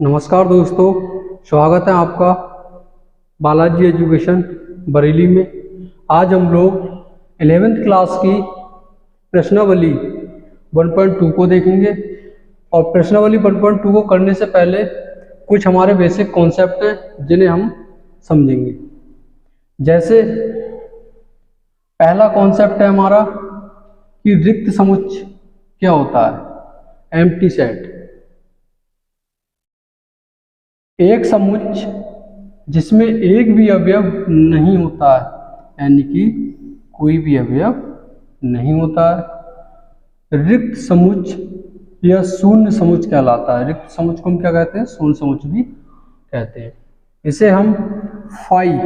नमस्कार दोस्तों, स्वागत है आपका बालाजी एजुकेशन बरेली में। आज हम लोग 11th क्लास की प्रश्नावली 1.2 को देखेंगे। और प्रश्नावली 1.2 को करने से पहले कुछ हमारे बेसिक कॉन्सेप्ट हैं जिन्हें हम समझेंगे। जैसे पहला कॉन्सेप्ट है हमारा कि रिक्त समुच्चय क्या होता है। एम्प्टी सेट एक समुच्चय जिसमें एक भी अवयव नहीं होता है, यानी कि कोई भी अवयव नहीं होता है। रिक्त समुच्चय या शून्य समुच्चय कहलाता है। रिक्त समुच्चय को हम क्या कहते हैं? शून्य समुच्चय भी कहते हैं। इसे हम फाई,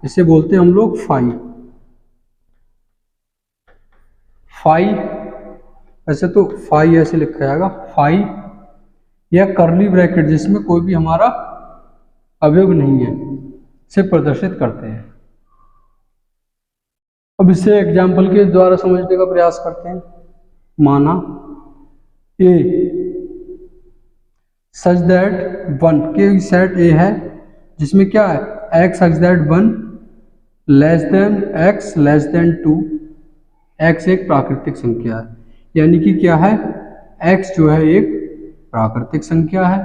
इसे बोलते हैं हम लोग फाई। फाई ऐसे तो फाई ऐसे लिखा जाएगा, फाई या करली ब्रैकेट जिसमें कोई भी हमारा अवयव नहीं है से प्रदर्शित करते हैं। अब इसे एग्जाम्पल के द्वारा समझने का प्रयास करते हैं। माना ए सच दैट 1 के सेट ए है जिसमें क्या है? x such that 1 less than x less than 2। x एक प्राकृतिक संख्या है, यानी कि क्या है? x जो है एक प्राकृतिक संख्या है।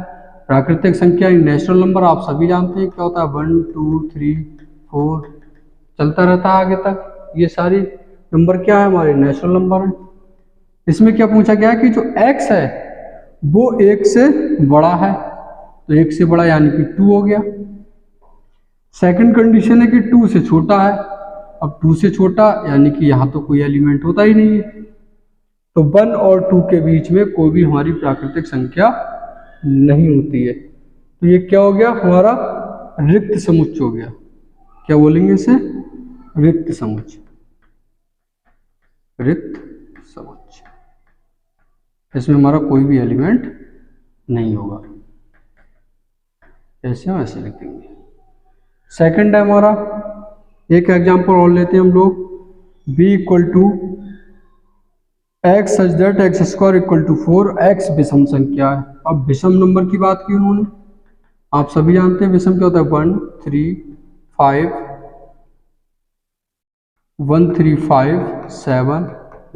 प्राकृतिक संख्या नेचुरल नंबर आप सभी जानते हैं क्या होता है? 1 2 3 4 चलता रहता है आगे तक। ये सारे नंबर क्या है? हमारे नेचुरल नंबर हैं। इसमें क्या पूछा गया है कि जो x है वो 1 से बड़ा है, तो 1 से बड़ा यानी कि 2 हो गया। सेकंड कंडीशन है कि 2 से छोटा है। अब 2 से छोटा यानी कि यहाँ तो कोई एलिमेंट होता ही नहीं है, तो 1 और 2 के बीच में कोई भी हमारी प्राकृतिक संख्या नहीं होती है। तो ये क्या हो गया? हमारा रिक्त समुच्चय हो गया। क्या बोलेंगे इसे? रिक्त समुच्चय। रिक्त समुच्चय, इसमें हमारा कोई भी एलिमेंट नहीं होगा। ऐसे हम ऐसे लिख देंगे। सेकंड है हमारा, एक एग्जांपल और लेते हैं हम लोग। b equal to x such that x square equal to 4। x विषम संख्या है। अब विषम नंबर की बात की उन्होंने, आप सभी जानते हैं विषम क्या होता है? 1 3 5 1 3 5 7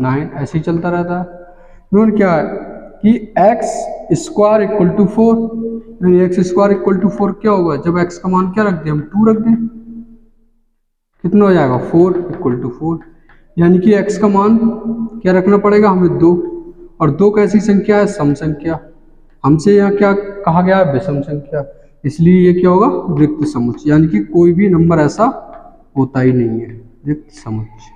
9 ऐसे ही चलता रहता है। उन्होंने क्या है कि x स्क्वायर इक्वल टू 4, यानी एक्स स्क्वायर इक्वल टू 4 क्या होगा? जब x का मान क्या रख दें? हम 2 रख दें, कितना हो जाएगा? 4 इक्वल टू 4, यानी कि x का मान क्या रखना पड़ेगा हमें? 2। और 2 कैसी संख्या है? सम संख्या। हमसे यहाँ क्या कहा गया है? विषम संख्या। इसलिए ये क्या होगा? रिक्त समुच्चय, यानी कि कोई भी नंबर ऐसा होता ही नहीं है। रिक्त समुच्चय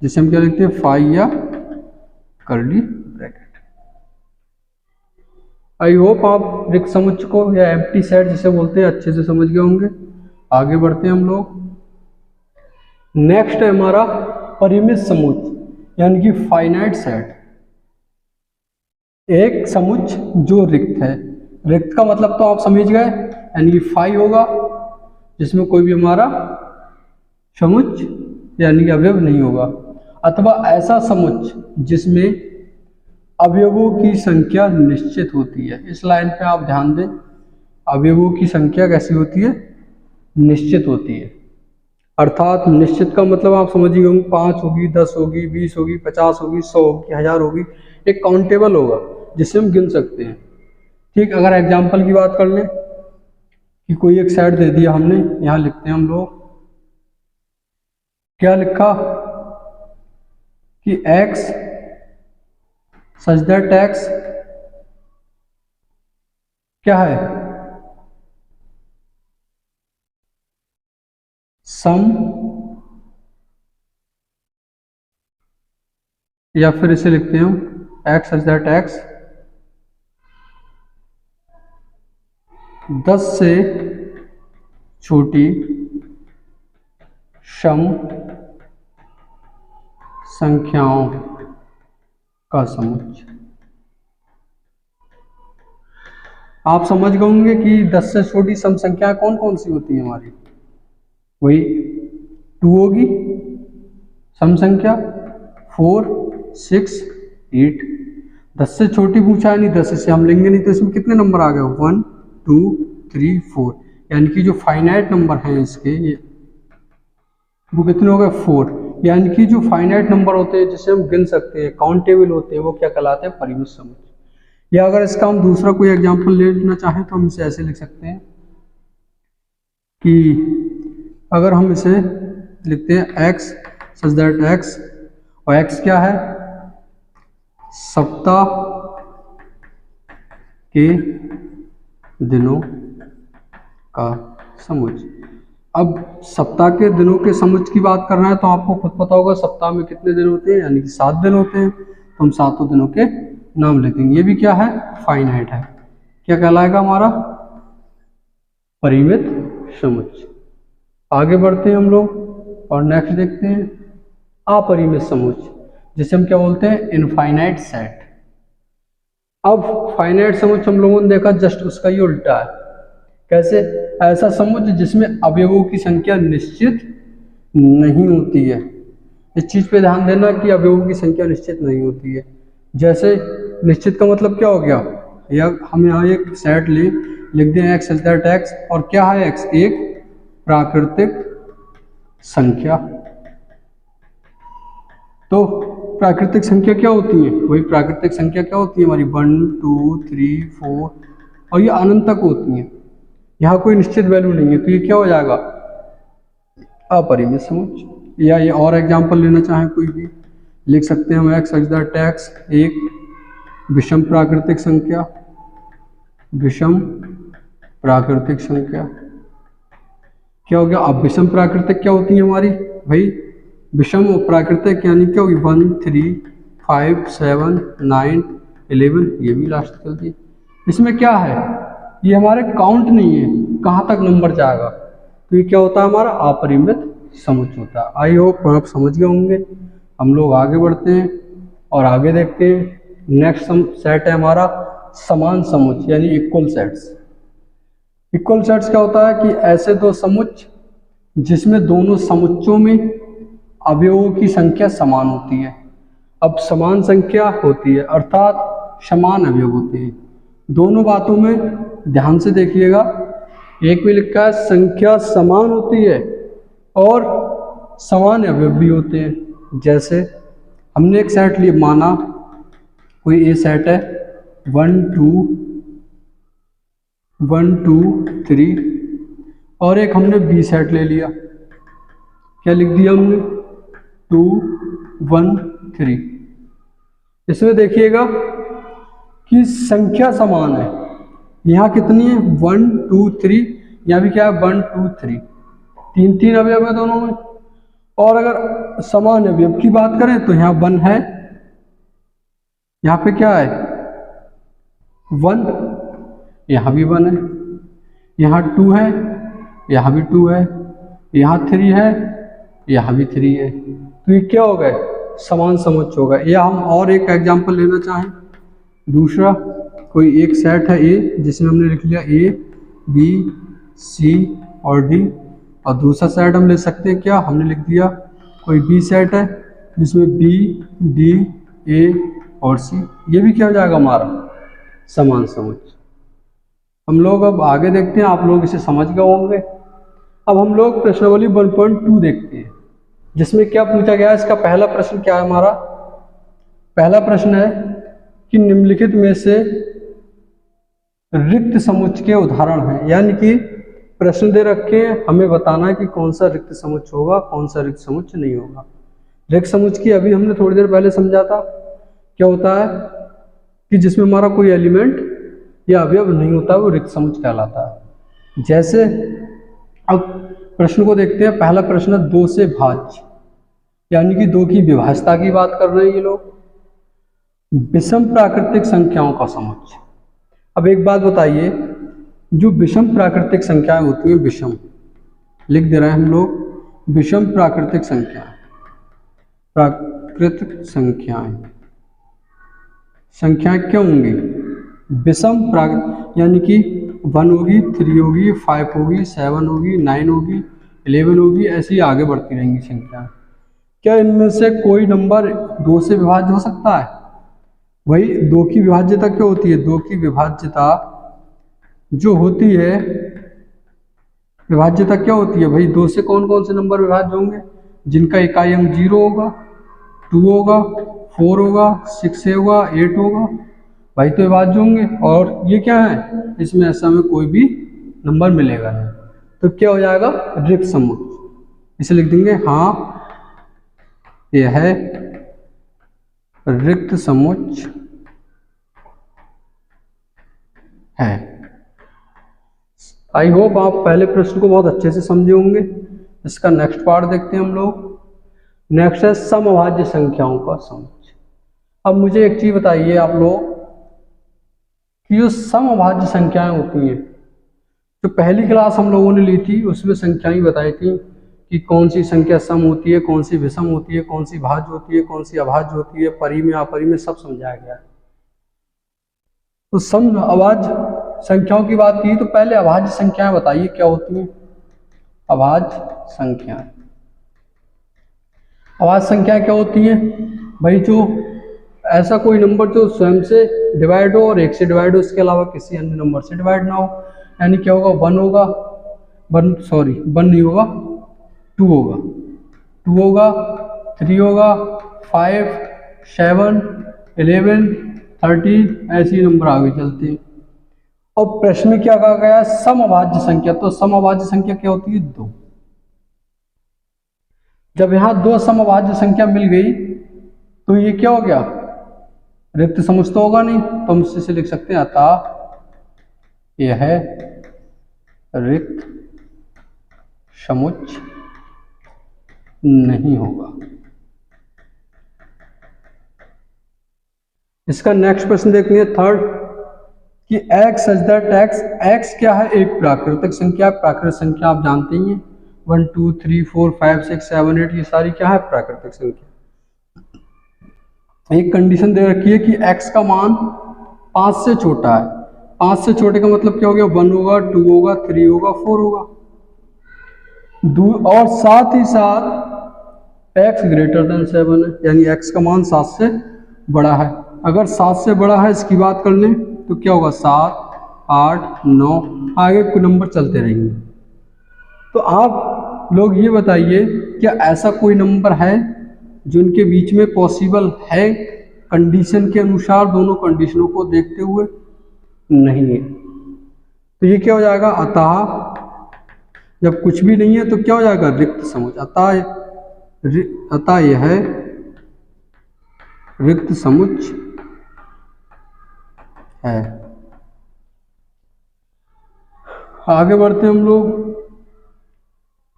जिसे हम क्या लिखते हैं? फाई या करली ब्रैकेट। आई होप आप रिक्त समुच्चय को या एम्प्टी सेट जिसे बोलते हैं अच्छे से समझ गए होंगे। आगे बढ़ते हैं हम लोग। नेक्स्ट है हमारा परिमित समुच्चय, यानी कि फाइनाइट सेट। एक समुच्चय जो रिक्त है। रिक्त का मतलब तो आप समझ गए, यानी कि फाई होगा जिसमें कोई भी हमारा समुच्चय यानी कि अवयव नहीं होगा, अथवा ऐसा समुच्चय जिसमें अवयवों की संख्या निश्चित होती है। इस लाइन पे आप ध्यान दें, अवयवों की संख्या कैसी होती है? निश्चित होती है। अर्थात निश्चित का मतलब आप समझ गए होंगे, 5 होगी, 10 होगी, 20 होगी, 50 होगी, 100 होगी, 1000 होगी। एक काउंटेबल होगा जिसे हम गिन सकते हैं। ठीक, अगर एग्जाम्पल की बात कर लें कि कोई एक सेट दे दिया हमने, यहाँ लिखते हैं हम लोग, क्या लिखा कि x सच दैट x क्या है? सम, या फिर इसे लिखते हैं हम x सच दैट x 10 से छोटी सम संख्याओं का समुच्चय। आप समझ गए होंगे कि 10 से छोटी सम संख्याएं कौन कौन सी होती हैं हमारी? वही 2 होगी सम संख्या, 4 6 8। 10 से छोटी पूछा है, नहीं 10 से हम लेंगे नहीं, तो इसमें कितने नंबर आ गए 1 2 3 4, यानी कि जो फाइनाइट नंबर हैं इसके ये वो कितने हो गए 4, यानी कि जो फाइनाइट नंबर होते हैं जिसे हम गिन सकते हैं, काउंटेबल होते हैं, वो क्या कहलाते हैं, परिमित समुच्चय। या अगर इसका हम दूसरा कोई एग्जांपल ले लेना चाहें तो हम इसे ऐसे लिख सकते हैं कि अगर हम इसे लिखते हैं x सच दैट x, और x क्या है, सप्ताह के दिनों का समुच्चय। अब सप्ताह के दिनों के समुच्चय की बात कर रहे हैं तो आपको खुद पता होगा सप्ताह में कितने दिन होते हैं, यानी कि 7 दिन होते हैं, तो हम 7 दिनों के नाम लेते हैं। ये भी क्या है, फाइनाइट है, क्या कहलाएगा हमारा, परिमित समुच्चय। आगे बढ़ते हैं हम लोग और नेक्स्ट देखते हैं अपरिमित समुच्चय, जिसे हम क्या बोलते हैं, इनफाइनाइट सेट। अब फाइनाइट समुच्चय हम लोगों ने देखा, जस्ट उसका ही उल्टा है। कैसे, ऐसा समुच्चय जिसमें अवयवों की संख्या निश्चित नहीं होती है। इस चीज पे ध्यान देना कि अवयवों की संख्या निश्चित नहीं होती है। जैसे निश्चित का मतलब क्या हो गया, या हम यहाँ एक सेट लिख दें x इज दैट x, और क्या है x, एक प्राकृतिक संख्या। तो प्राकृतिक संख्या क्या होती है, वही प्राकृतिक संख्या क्या होती है हमारी 1 2 3 4, और ये अनंत तक होती है, यहाँ कोई निश्चित वैल्यू नहीं है, तो ये क्या हो जाएगा, अपरिमित समुच्चय। या ये और एग्जांपल लेना चाहें कोई भी लिख सकते हैं हम x इज दैट x, एक विषम प्राकृतिक संख्या, विषम प्राकृतिक संख्या क्या हो गया। अब विषम प्राकृतिक क्या होती है हमारी, भाई विषम और प्राकृतिक यानी क्या होगी 1 3 5 7 9 11, ये भी लास्ट चलती है। इसमें क्या है, ये हमारे काउंट नहीं है कहाँ तक नंबर जाएगा, तो ये क्या होता है हमारा अपरिमित समुच्चय होता है। आई होप आप समझ गए होंगे। हम लोग आगे बढ़ते हैं और आगे देखते हैं। नेक्स्ट सेट है हमारा समान समुच्चय यानी इक्वल सेट्स। इक्वल सेट्स क्या होता है कि ऐसे दो समुच्चय जिसमें दोनों समुच्चयों में अवयवों की संख्या समान होती है। अब समान संख्या होती है अर्थात समान अवयव होते हैं। दोनों बातों में ध्यान से देखिएगा, एक में लिखा है संख्या समान होती है और समान अवयव भी होते हैं। जैसे हमने एक सेट लिया, माना कोई ए सेट है 1 2 1 2 3, और एक हमने बी सेट ले लिया, क्या लिख दिया हमने 2 1 3। इसमें देखिएगा कि संख्या समान है, यहाँ कितनी है 1 2 3, यहाँ भी क्या है 1 2 3, तीन तीन अवयव है दोनों में। और अगर समान अवयव की बात करें तो यहाँ 1 है, यहाँ पे क्या है 1, यहाँ भी 1 है, यहाँ 2 है, यहाँ भी 2 है, यहाँ 3 है, यहाँ भी 3 है। तो ये क्या हो गए, समान समुच्चय होगा। या हम और एक एग्जांपल लेना चाहें, दूसरा कोई एक सेट है ए जिसमें हमने लिख लिया ए बी सी और डी, और दूसरा सेट हम ले सकते हैं, क्या हमने लिख दिया कोई बी सेट है जिसमें बी डी ए और सी। ये भी क्या हो जाएगा हमारा समान समुच्चय। हम लोग अब आगे देखते हैं, आप लोग इसे समझ गए होंगे। अब हम लोग प्रश्नावली 1.2 देखते हैं, जिसमें क्या पूछा गया है। इसका पहला प्रश्न क्या है हमारा, पहला प्रश्न है कि निम्नलिखित में से रिक्त समुच्चय के उदाहरण हैं। यानी कि प्रश्न दे रखे हैं, हमें बताना है कि कौन सा रिक्त समुच्चय होगा, कौन सा रिक्त समुच्चय नहीं होगा। रिक्त समुच्चय की अभी हमने थोड़ी देर पहले समझा था, क्या होता है कि जिसमें हमारा कोई एलिमेंट या अवयव नहीं होता, वो रिक्त समुच्चय कहलाता है। जैसे अब प्रश्न को देखते हैं। पहला प्रश्न है 2 से भाज्य, यानी कि 2 की विभाज्यता की बात कर रहे हैं ये लोग। विषम प्राकृतिक संख्याओं का समुच्चय। अब एक बात बताइए, जो विषम प्राकृतिक संख्याएं होती हैं, विषम लिख दे रहे हैं हम लोग, विषम प्राकृतिक संख्याएं, प्राकृतिक संख्याएं क्यों होंगी विषम प्राकृतिक, यानी कि 1 होगी 3 होगी 5 होगी 7 होगी 9 होगी 11 होगी, ऐसे ही आगे बढ़ती रहेंगी संख्या। क्या इनमें से कोई नंबर 2 से विभाज्य हो सकता है? भाई दो की विभाज्यता क्या होती है? दो की विभाज्यता जो होती है, विभाज्यता क्या होती है भाई? दो से कौन कौन से नंबर विभाज्य होंगे? जिनका इकाई अंक 0 होगा, 2 होगा, 4 होगा, 6 होगा, 8 होगा, भाई तो विभाज्य होंगे। और ये क्या है? इसमें ऐसा में कोई भी नंबर मिलेगा नहीं, तो क्या हो जाएगा? रिक्त समुच्चय। इसे लिख देंगे हाँ यह है रिक्त समुच्चय है। आई होप आप पहले प्रश्न को बहुत अच्छे से समझे होंगे। इसका नेक्स्ट पार्ट देखते हैं हम लोग। नेक्स्ट है समअभाज्य संख्याओं का समुच्चय। अब मुझे एक चीज बताइए आप लोग कि जो समअभाज्य संख्याएं होती हैं, जो पहली क्लास हम लोगों ने ली थी उसमें संख्याएं बताई थी कि कौन सी संख्या सम होती है, कौन सी विषम होती है, कौन सी भाज्य होती है, कौन सी अभाज्य होती है, परिमेय अपरिमेय सब समझाया गया। तो सम अभाज्य संख्याओं की बात की तो पहले अभाज्य संख्याएं बताइए क्या होती हैं? अभाज्य संख्याएं, अभाज्य संख्याएं क्या होती हैं भाई? जो ऐसा कोई नंबर जो स्वयं से डिवाइड हो और एक से डिवाइड हो, इसके अलावा किसी अन्य नंबर से डिवाइड ना हो, यानी क्या होगा? वन होगा, वन नहीं होगा, टू होगा, टू होगा, थ्री होगा, 5, 7, 11, 13, ऐसे ही नंबर आगे चलते हैं। और प्रश्न में क्या कहा गया? समअभाज्य संख्या। तो समअभाज्य संख्या क्या होती है? दो। जब यहां दो समअभाज्य संख्या मिल गई तो ये क्या हो गया? रिक्त समुच्चय तो होगा नहीं, तो हम इसे लिख सकते हैं अतः यह है रिक्त समुच्चय नहीं होगा। इसका नेक्स्ट प्रश्न देखते हैं थर्ड कि x सच दैट x क्या है? एक प्राकृतिक संख्या। प्राकृतिक संख्या आप जानते ही हैं, 1 2 3 4 5 6 7 8 ये सारी क्या है? प्राकृतिक संख्या। एक कंडीशन दे रखी है कि x का मान 5 से छोटा है। 5 से छोटे का मतलब क्या हो गया? 1 होगा, 2 होगा, 3 होगा, 4 होगा। और साथ ही साथ x ग्रेटर देन 7 है, यानी x का मान 7 से बड़ा है। अगर 7 से बड़ा है इसकी बात कर लें तो क्या होगा? 7, 8, 9 आगे कोई नंबर चलते रहेंगे। तो आप लोग ये बताइए क्या ऐसा कोई नंबर है जो इनके बीच में पॉसिबल है कंडीशन के अनुसार, दोनों कंडीशनों को देखते हुए? नहीं है। तो ये क्या हो जाएगा? अतः जब कुछ भी नहीं है तो क्या हो जाएगा? रिक्त समुच्चय। अतः यह है रिक्त समुच्चय है। आगे बढ़ते हैं हम लोग।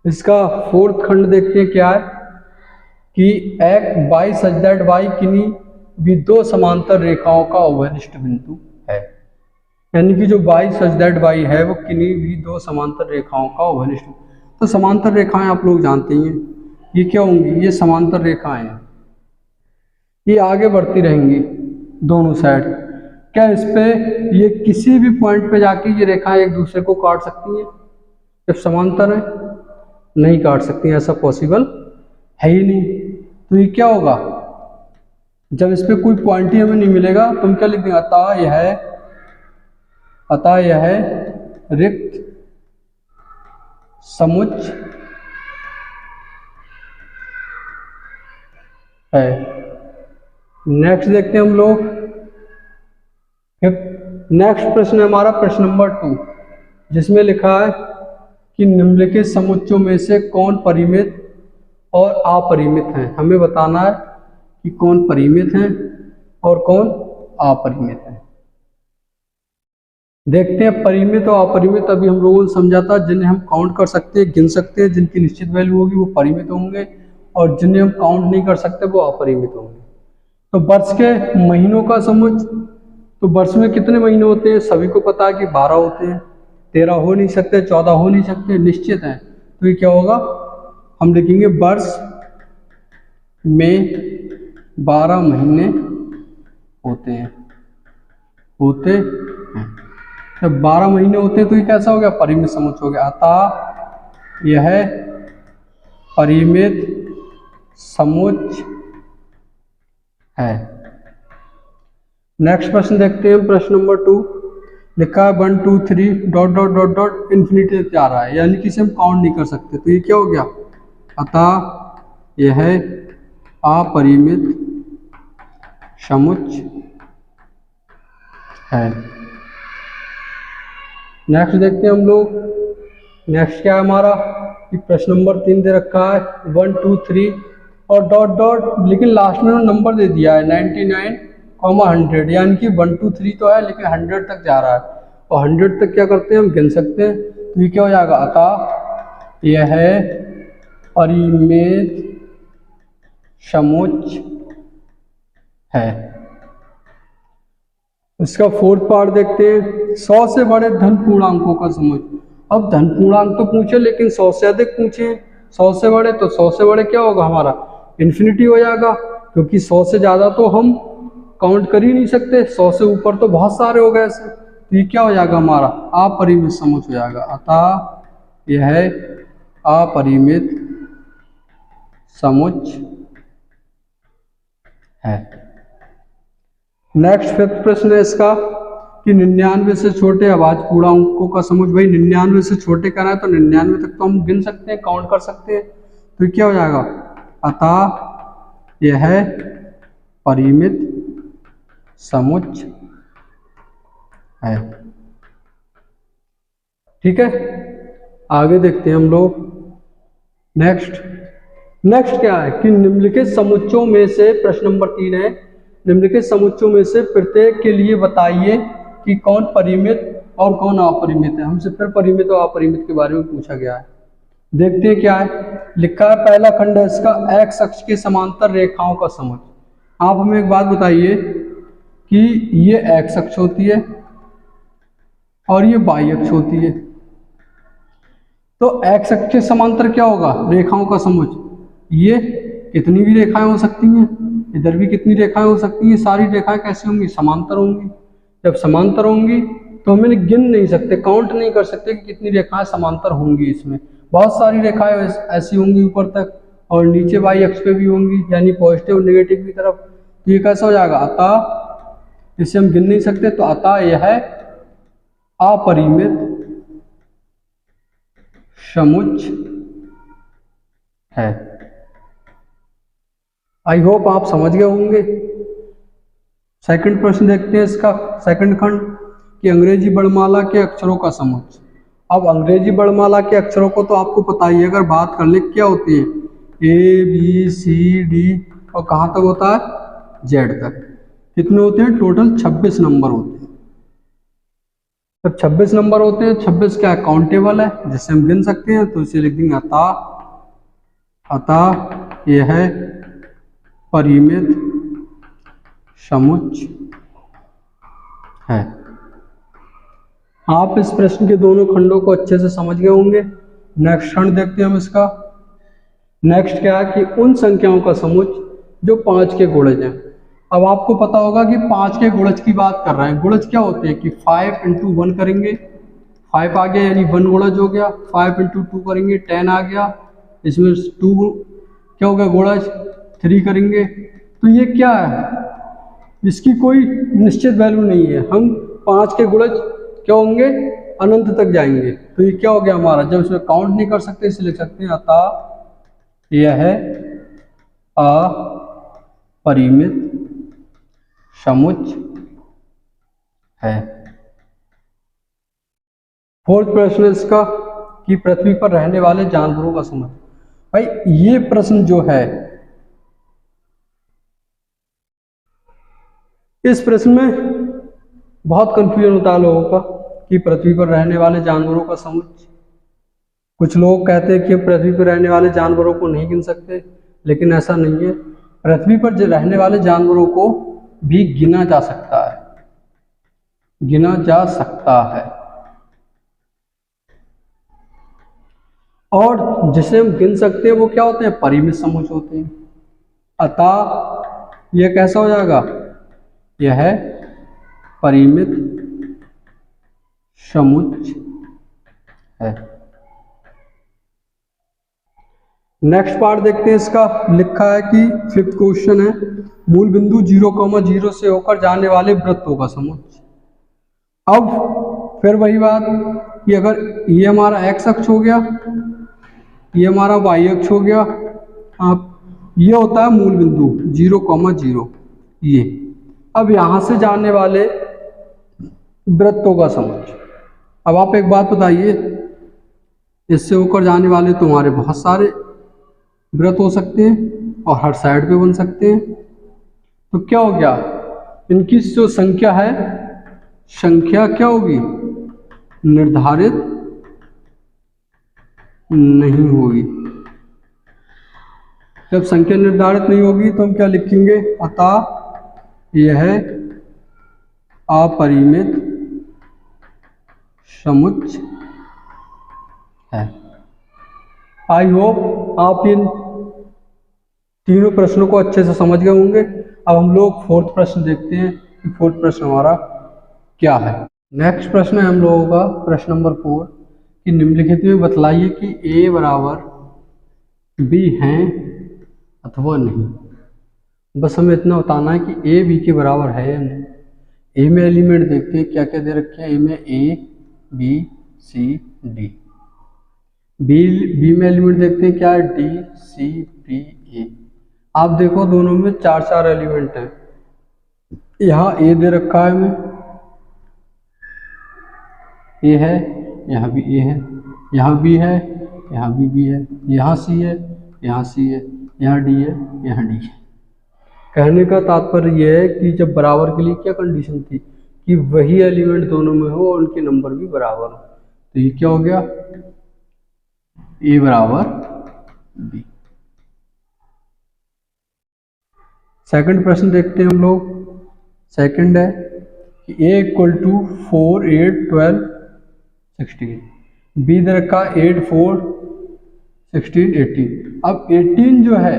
इसका फोर्थ खंड देखते हैं क्या है कि एक बाई सच दैट बाई किन्हीं भी दो समांतर रेखाओं का अवनिष्ठ बिंदु है। यानी कि जो बाई सच दैट बाई है वो किन्हीं भी दो समांतर रेखाओं का अवनिष्ठ। तो समांतर रेखाएं आप लोग जानते ही हैं, ये क्या होंगी? ये समांतर रेखाएं हैं, ये आगे बढ़ती रहेंगी दोनों साइड। क्या इस पे ये किसी भी पॉइंट पे जाके ये रेखाएं एक दूसरे को काट सकती हैं? जब समांतर है नहीं काट सकती, ऐसा पॉसिबल है ही नहीं। तो ये क्या होगा? जब इस पे कोई पॉइंट ही हमें नहीं मिलेगा तो हम क्या लिख देंगे? अतः यह है रिक्त समुच्चय है। नेक्स्ट देखते हैं हम लोग। नेक्स्ट प्रश्न है हमारा प्रश्न नंबर 2, जिसमें लिखा है कि निम्नलिखित समुच्चयों में से कौन परिमित और अपरिमित हैं। हमें बताना है कि कौन परिमित हैं और कौन अपरिमित हैं। देखते हैं परिमित और अपरिमित। अभी हम लोगों ने समझा था जिन्हें हम काउंट कर सकते हैं, गिन सकते हैं, जिनकी निश्चित वैल्यू होगी वो परिमित होंगे, और जिन्हें हम काउंट नहीं कर सकते वो अपरिमित होंगे। तो वर्ष के महीनों का समुच्चय, तो वर्ष में कितने महीने होते हैं? सभी को पता है कि 12 होते हैं। 13 हो नहीं सकते, 14 हो नहीं सकते, निश्चित है। तो ये क्या होगा? हम लिखेंगे वर्ष में 12 महीने होते हैं। जब 12 महीने होते हैं तो ये कैसा हो गया? परिमित समुच्चय हो गया। अतः यह परिमित समुच्चय है। नेक्स्ट प्रश्न देखते हैं, प्रश्न नंबर 2 लिखा है 1 2 3 dot dot dot dot infinity तक जा रहा है, यानी कि इसे हम काउंट नहीं कर सकते, तो ये क्या हो गया, अतः यह है अपरिमित समुच्चय है। नेक्स्ट देखते हैं हम लोग, नेक्स्ट क्या है हमारा कि प्रश्न नंबर 3 दे रखा है 1 2 3 और डॉट डॉट, लेकिन लास्ट में नंबर दे दिया है 99 100, यानी कि 1 2 3 तो है लेकिन 100 तक जा रहा है, और 100 तक क्या करते हैं हम गिन सकते हैं, तो ये क्या हो जाएगा, अतः यह है परिमित समुच्चय है। इसका फोर्थ पार्ट देखते हैं, 100 से बड़े धन पूर्णांकों का समुच्चय। अब धन पूर्णांक तो पूछे लेकिन 100 से अधिक पूछे, 100 से बड़े, तो 100 से बड़े क्या होगा हमारा इन्फिनिटी हो जाएगा, क्योंकि 100 से ज़्यादा तो हम काउंट कर ही नहीं सकते, 100 से ऊपर तो बहुत सारे हो गए ऐसे, तो ये क्या हो जाएगा हमारा अपरिमित समुच्चय हो जाएगा, अतः यह है अपरिमित समुच्चय है। नेक्स्ट फिफ्थ प्रश्न है इसका कि 99 से छोटे अभाज्य पूर्णांकों का समुच्चय। भाई 99 से छोटे करना है तो 99 तक तो हम गिन सकते हैं, काउंट कर सकते हैं, तो क्या हो जाएगा, अतः यह है परिमित समुच्चय है। ठीक है, आगे देखते हैं हम लोग। नेक्स्ट क्या है कि निम्नलिखित समुच्चयों में से, प्रश्न नंबर 3 है, निम्नलिखित समुच्चयों में से प्रत्येक के लिए बताइए कि कौन परिमित और कौन अपरिमित है। हमसे फिर परिमित और अपरिमित के बारे में पूछा गया है। देखते हैं क्या है, लिखा है पहला खंड है इसका, एक्स अक्ष के समांतर रेखाओं का समुच्चय। आप हमें एक बात बताइए कि ये एक्स अक्ष होती है और ये वाई अक्ष होती है, तो एक्स अक्ष के समांतर क्या होगा, रेखाओं का समुच्चय। ये कितनी भी रेखाएं हो सकती हैं, इधर भी कितनी रेखाएं हो सकती हैं, सारी रेखाएं कैसे होंगी, समांतर होंगी। जब समांतर होंगी तो हम इन्हें गिन नहीं सकते, काउंट नहीं कर सकते कि कितनी रेखाएं समांतर होंगी। इसमें बहुत सारी रेखाएं ऐसी होंगी ऊपर तक, और नीचे वाई अक्ष पे भी होंगी, यानी पॉजिटिव और नेगेटिव की तरफ। तो ये कैसा हो जाएगा, अतः इसे हम गिन नहीं सकते, तो अतः यह है अपरिमित समुच्चय है। आई होप आप समझ गए होंगे। सेकंड प्रश्न देखते हैं इसका, सेकंड खंड कि अंग्रेजी वर्णमाला के अक्षरों का समुच्चय। अब अंग्रेजी वर्णमाला के अक्षरों को तो आपको पता ही है, अगर बात कर ले क्या होती है, ए बी सी डी और कहाँ तक होता है, जेड तक। कितने होते हैं, टोटल 26 नंबर होते हैं। जब 26 नंबर होते हैं, 26 क्या काउंटेबल है, जिससे हम गिन सकते हैं, तो इसे लिख देंगे अतः यह है परिमित समुच्चय है। आप इस प्रश्न के दोनों खंडों को अच्छे से समझ गए होंगे। नेक्स्ट खंड देखते हैं हम इसका। नेक्स्ट क्या है कि उन संख्याओं का समुच्चय जो 5 के गुणज हैं। अब आपको पता होगा कि 5 के गुणज की बात कर रहे हैं। गुणज क्या होते हैं कि 5 × 1 करेंगे, 5 आ गया यानी 1 गुणज हो गया, 5 × 2 करेंगे 10 आ गया, इसमें 2 क्या हो गया गुणज, 3 करेंगे। तो ये क्या है, इसकी कोई निश्चित वैल्यू नहीं है, हम 5 के गुणज क्या होंगे, अनंत तक जाएंगे। तो ये क्या हो गया हमारा, जब इसमें काउंट नहीं कर सकते इसे लिख सकते हैं अतः यह है अपरिमित समुच्चय है। फोर्थ प्रश्न इसका कि पृथ्वी पर रहने वाले जानवरों का समुच्चय। भाई ये प्रश्न जो है, इस प्रश्न में बहुत कंफ्यूजन होता है लोगों का कि पृथ्वी पर रहने वाले जानवरों का समुच्चय। कुछ लोग कहते हैं कि पृथ्वी पर रहने वाले जानवरों को नहीं गिन सकते, लेकिन ऐसा नहीं है। पृथ्वी पर रहने वाले जानवरों को भी गिना जा सकता है, गिना जा सकता है। और जिसे हम गिन सकते हैं वो क्या होते हैं, परिमित समुच्चय होते हैं। अतः यह कैसा हो जाएगा, यह है परिमित समुच्चय है। नेक्स्ट पार्ट देखते हैं इसका। लिखा है कि फिफ्थ क्वेश्चन है, मूल बिंदु 0,0 से होकर जाने वाले वृत्तों का समुच्चय। अब फिर वही बात कि अगर ये हमारा x अक्ष हो गया, ये हमारा y अक्ष हो गया, आप ये होता है मूल बिंदु 0,0 ये। अब यहाँ से जाने वाले वृत्तों का समुच्चय। अब आप एक बात बताइए, इससे होकर जाने वाले तुम्हारे बहुत सारे वृत्त हो सकते हैं और हर साइड पे बन सकते हैं। तो क्या हो गया, इनकी जो संख्या है, संख्या क्या होगी, निर्धारित नहीं होगी। जब संख्या निर्धारित नहीं होगी तो हम क्या लिखेंगे, अतः यह अपरिमित समुच्चय है। आई होप आप इन तीनों प्रश्नों को अच्छे से समझ गए होंगे। अब हम लोग फोर्थ प्रश्न देखते हैं कि फोर्थ प्रश्न हमारा क्या है। नेक्स्ट प्रश्न है हम लोगों का प्रश्न नंबर 4 कि निम्नलिखित में बतलाइए कि a बराबर b हैं अथवा नहीं। बस हमें इतना बताना है कि a b के बराबर है या नहीं। a में एलिमेंट देखते हैं क्या क्या दे रखे हैं। a में a b c d। b में एलिमेंट देखते हैं क्या है, d c b a। आप देखो दोनों में 4 एलिमेंट हैं। यहाँ a दे रखा है हमें, a है, यहाँ भी a है, यहाँ b है, यहाँ भी b है, यहाँ c है, यहाँ c है, यहाँ d है, यहाँ d है। कहने का तात्पर्य यह है कि जब बराबर के लिए क्या कंडीशन थी कि वही एलिमेंट दोनों में हो और उनके नंबर भी बराबर हो। तो ये क्या हो गया, a बराबर b। सेकंड प्रश्न देखते हैं हम लोग। सेकंड है कि a इक्वल टू 4 8 12 16, b दे रखा 8 4 16 18। अब 18 जो है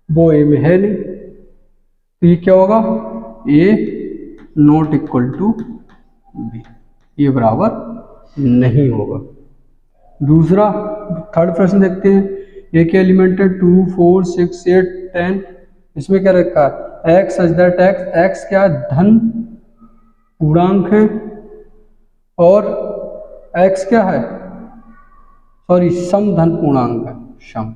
वो a में है नहीं, तो ये क्या होगा, a not equal to b, ये बराबर नहीं होगा। दूसरा थर्ड प्रश्न देखते हैं। a के एलिमेंट है 2 4 6 8 10। इसमें क्या रखा है, x सच दैट x क्या है, धन पूर्णांक है और x क्या है, सॉरी सम धन पूर्णांक है, सम।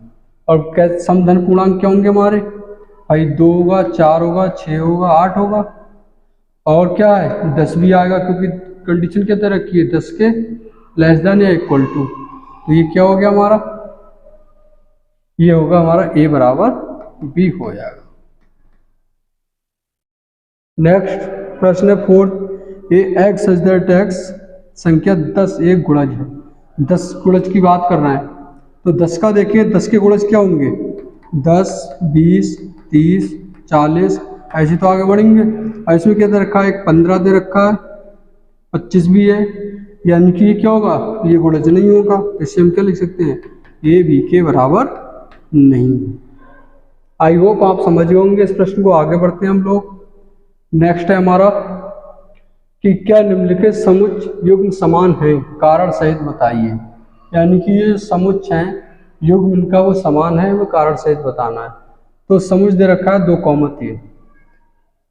और क्या सम धन पूर्णांक क्या होंगे हमारे भाई, 2 होगा, 4 होगा, 6 होगा, 8 होगा और क्या है 10 भी आएगा, क्योंकि कंडीशन क्या तरह रखी है 10 के लेस देन या इक्वल टू। तो ये क्या हो गया हमारा, ये होगा हमारा a बराबर b हो जाएगा। नेक्स्ट प्रश्न है fourth, x such that x संख्या 10 एक गुणज है। 10 गुणज की बात कर रहे हैं तो 10 का देखिए, 10 के गुणज क्या होंगे, 10 20 30 40 ऐसे तो आगे बढ़ेंगे। और इसमें क्या दे रखा है, एक 15 दे रखा है, 25 भी है, यानी कि ये क्या होगा, ये गुणज नहीं होगा। इससे हम क्या लिख सकते हैं, a b के बराबर नहीं। आई होप आप समझ गए होंगे इस प्रश्न को। आगे बढ़ते हैं हम लोग। नेक्स्ट है हमारा कि क्या निम्नलिखित समुच्चय युग्म समान हैं, कारण सहित बताइए। यानी कि ये समुच्चय हैं, युग्म इनका वो समान है, वो कारण सहित बताना है। तो समुच्चय दे रखा है 2,3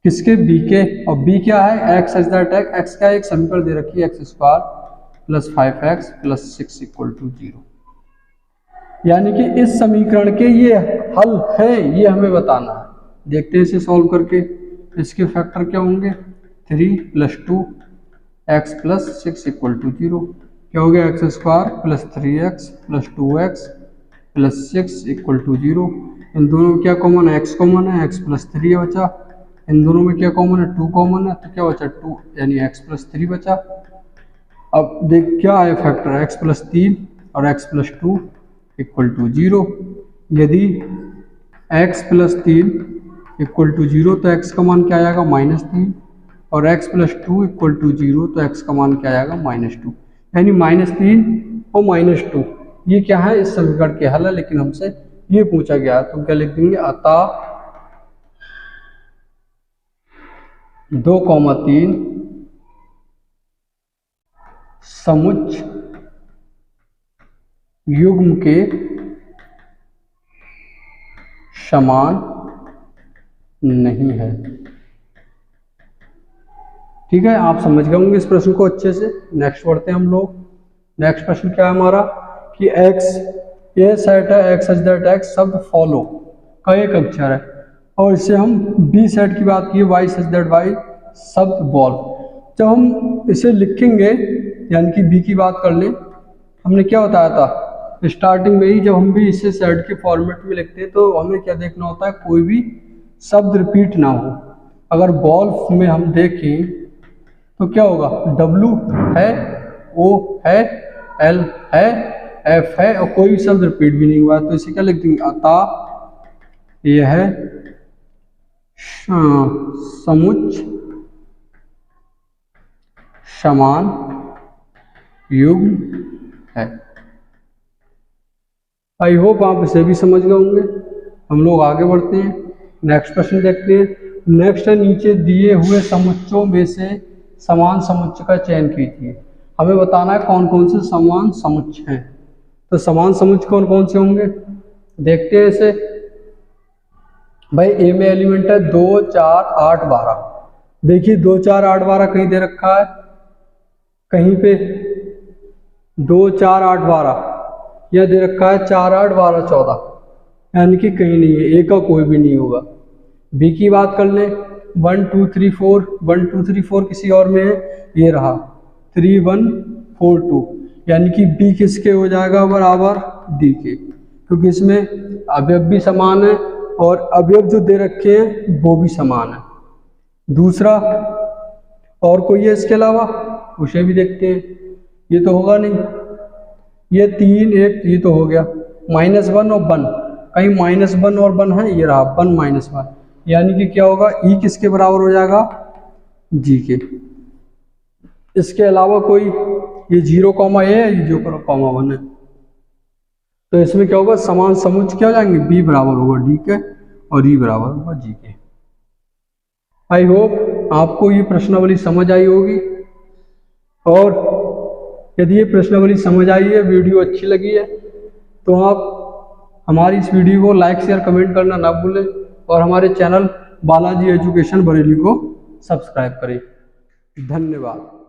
किसके, b के। और b क्या है, x सच दैट x का एक समीकरण दे रखी है x² + 5x + 6 = 0। यानी कि इस समीकरण के ये हल है, ये हमें बताना है। देखते हैं इसे सॉल्व करके। इसके फैक्टर क्या होंगे, 3 + 2x + 6 = 0। क्या हो गया, x² + 3x + 2x + 6 = 0। इन दोनों में क्या कॉमन है, x कॉमन है, x + 3 बचा। इन दोनों में क्या कॉमन है, 2 कॉमन है, तो क्या बचा 2, यानी x + 3 बचा। अब देख क्या है फैक्टर, x + 3 और x + 2 = 0। यदि x + 3 = 0 तो x का मान क्या आएगा, -3, और x + 2 = 0 तो x का मान क्या आएगा, -2। यानी -3 और -2 ये क्या है, इस समीकरण के हल है। लेकिन हमसे ये पूछा गया तो क्या लिख देंगे, अतः 2,3 समुच्चय युग्म के समान नहीं है। ठीक है, आप समझ गए होंगे इस प्रश्न को अच्छे से। नेक्स्ट बढ़ते हैं हम लोग। नेक्स्ट प्रश्न क्या है हमारा कि एक्स ये सेट है, एक्स सच दैट एक्स शब्द फॉलो का एक अक्षर है, और इससे हम बी सेट की बात की वाई सच दैट वाई शब्द बॉल। जब हम इसे लिखेंगे यानी कि बी की बात कर लें, हमने क्या बताया था स्टार्टिंग में ही, जब हम भी इसे सेट के फॉर्मेट में लिखते हैं तो हमें क्या देखना होता है, कोई भी शब्द रिपीट ना हो। अगर बॉल में हम देखें तो क्या होगा, W है, O है, L है, F है और कोई शब्द रिपीट भी नहीं हुआ, तो इसे क्या लिख देंगे, अतः यह समुच्चय समान युग्म है। आई होप आप इसे भी समझ गए होंगे। हम लोग आगे बढ़ते हैं, नेक्स्ट प्रश्न देखते हैं। नेक्स्ट है नीचे दिए हुए समुच्चयों में से समान समुच्चय का चयन कीजिए। हमें बताना है कौन कौन से समान समुच्चय हैं। तो समान समुच्चय कौन कौन से होंगे, देखते हैं इसे। भाई ए में एलिमेंट है 2, 4, 8, 12। देखिए 2, 4, 8, 12 कहीं दे रखा है, कहीं पे 2, 4, 8, 12 यह दे रखा है 4, 8, 12, 14, यानी कि कहीं नहीं है, ए का कोई भी नहीं होगा। बी की बात कर ले 1, 2, 3, 4, 1, 2, 3, 4 किसी और में है, ये रहा 3, 1, 4, 2, यानी कि बी किसके हो जाएगा, बराबर डी के, क्योंकि इसमें अवयव भी समान है और अवयव जो दे रखे हैं वो भी समान है। दूसरा और कोई है इसके अलावा, उसे भी देखते हैं। ये तो होगा नहीं, ये 3, 1 ये तो हो गया, -1 और 1, कहीं -1 और 1 है, ये रहा 1, -1, यानी कि क्या होगा, ई किसके बराबर हो जाएगा, जी के। इसके अलावा कोई ये 0, ए है, ये 0, 1 है, तो इसमें क्या होगा, समान समुच्चय क्या हो जाएंगे, बी बराबर होगा डी के और ई बराबर होगा जी के। आई होप आपको ये प्रश्नावली समझ आई होगी, और यदि ये प्रश्नावली समझ आई है, वीडियो अच्छी लगी है, तो आप हमारी इस वीडियो को लाइक शेयर कमेंट करना ना भूलें, और हमारे चैनल बालाजी एजुकेशन बरेली को सब्सक्राइब करें। धन्यवाद।